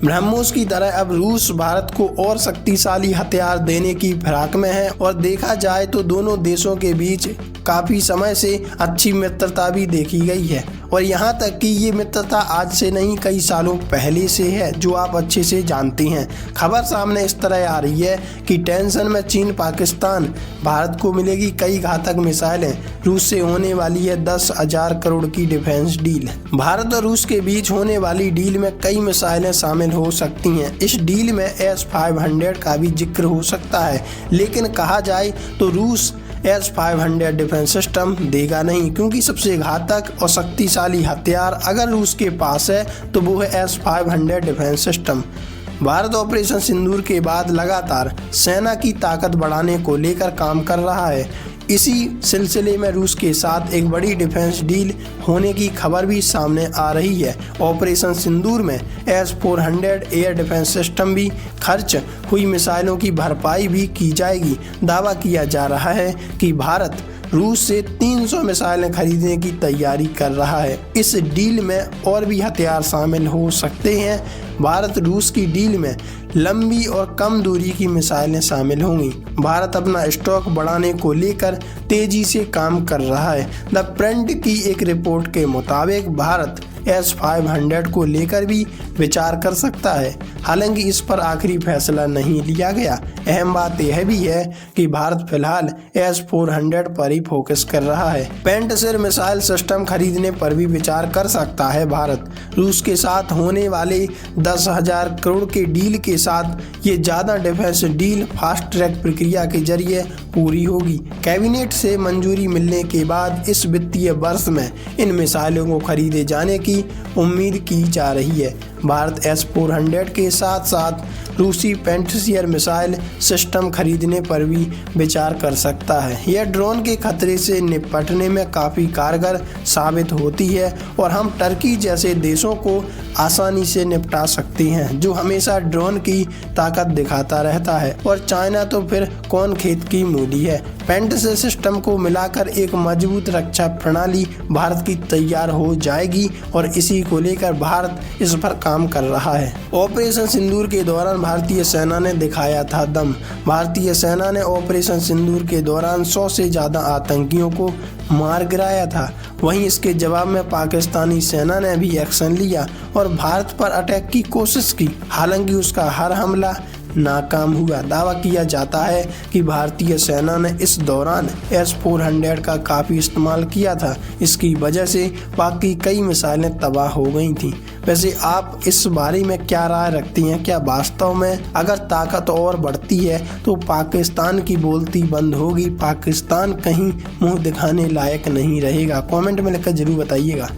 ब्रह्मोस की तरह अब रूस भारत को और शक्तिशाली हथियार देने की फिराक में है और देखा जाए तो दोनों देशों के बीच काफी समय से अच्छी मित्रता भी देखी गई है और यहाँ तक कि ये मित्रता आज से नहीं कई सालों पहले से है, जो आप अच्छे से जानते हैं। खबर सामने इस तरह आ रही है कि टेंशन में चीन पाकिस्तान, भारत को मिलेगी कई घातक मिसाइलें, रूस से होने वाली है 10,000 करोड़ की डिफेंस डील। भारत और रूस के बीच होने वाली डील में कई मिसाइलें शामिल हो सकती हैं। इस डील में S-500 का भी जिक्र हो सकता है, लेकिन कहा जाए तो रूस S-500 डिफेंस सिस्टम देगा नहीं, क्योंकि सबसे घातक और शक्तिशाली हथियार अगर रूस के पास है तो वो है S-500 defence system. Bharat operation Sindoor के बाद लगातार सेना की ताकत बढ़ाने को लेकर काम कर रहा है। इसी सिलसिले में रूस के साथ एक बड़ी डिफेंस डील होने की खबर भी सामने आ रही है। ऑपरेशन सिंदूर में S-400 एयर डिफेंस सिस्टम भी खर्च हुई मिसाइलों की भरपाई भी की जाएगी। दावा किया जा रहा है कि भारत रूस से 300 मिसाइलें खरीदने की तैयारी कर रहा है। इस डील में और भी हथियार शामिल हो सकते हैं। भारत रूस की डील में लंबी और कम दूरी की मिसाइलें शामिल होंगी। भारत अपना स्टॉक बढ़ाने को लेकर तेजी से काम कर रहा है। द प्रिंट की एक रिपोर्ट के मुताबिक भारत S-500 को लेकर भी विचार कर सकता है, हालांकि इस पर आखिरी फैसला नहीं लिया गया। अहम बात यह भी है कि भारत फिलहाल S-400 पर ही फोकस कर रहा है। पेंटसिर मिसाइल सिस्टम खरीदने पर भी विचार कर सकता है भारत। रूस के साथ होने वाले 10,000 करोड़ के डील के साथ ये ज़्यादा डिफेंस डील फास्ट ट्रैक प्रक्रिया के जरिए पूरी होगी। कैबिनेट से मंजूरी मिलने के बाद इस वित्तीय वर्ष में इन मिसाइलों को खरीदे जाने की उम्मीद की जा रही है। भारत S-400 के साथ साथ रूसी पेंटसियर मिसाइल सिस्टम खरीदने पर भी विचार कर सकता है। यह ड्रोन के खतरे से निपटने में काफ़ी कारगर साबित होती है और हम टर्की जैसे देशों को आसानी से निपटा सकते हैं, जो हमेशा ड्रोन की ताकत दिखाता रहता है। और चाइना तो फिर कौन खेत की मूली है। पेंटसियर सिस्टम को मिलाकर एक मजबूत रक्षा प्रणाली भारत की तैयार हो जाएगी और इसी को लेकर भारत इस पर काम कर रहा है। ऑपरेशन सिंदूर के दौरान भारतीय सेना ने दिखाया था दम। भारतीय सेना ने ऑपरेशन सिंदूर के दौरान 100 से ज़्यादा आतंकियों को मार गिराया था। वहीं इसके जवाब में पाकिस्तानी सेना ने भी एक्शन लिया और भारत पर अटैक की कोशिश की, हालांकि उसका हर हमला नाकाम हुआ। दावा किया जाता है कि भारतीय सेना ने इस दौरान S-400 का काफ़ी इस्तेमाल किया था। इसकी वजह से पाक की कई मिसाइलें तबाह हो गई थीं। वैसे आप इस बारे में क्या राय रखती हैं? क्या वास्तव में अगर ताकत और बढ़ती है तो पाकिस्तान की बोलती बंद होगी, पाकिस्तान कहीं मुंह दिखाने लायक नहीं रहेगा? कमेंट में लिखकर जरूर बताइएगा।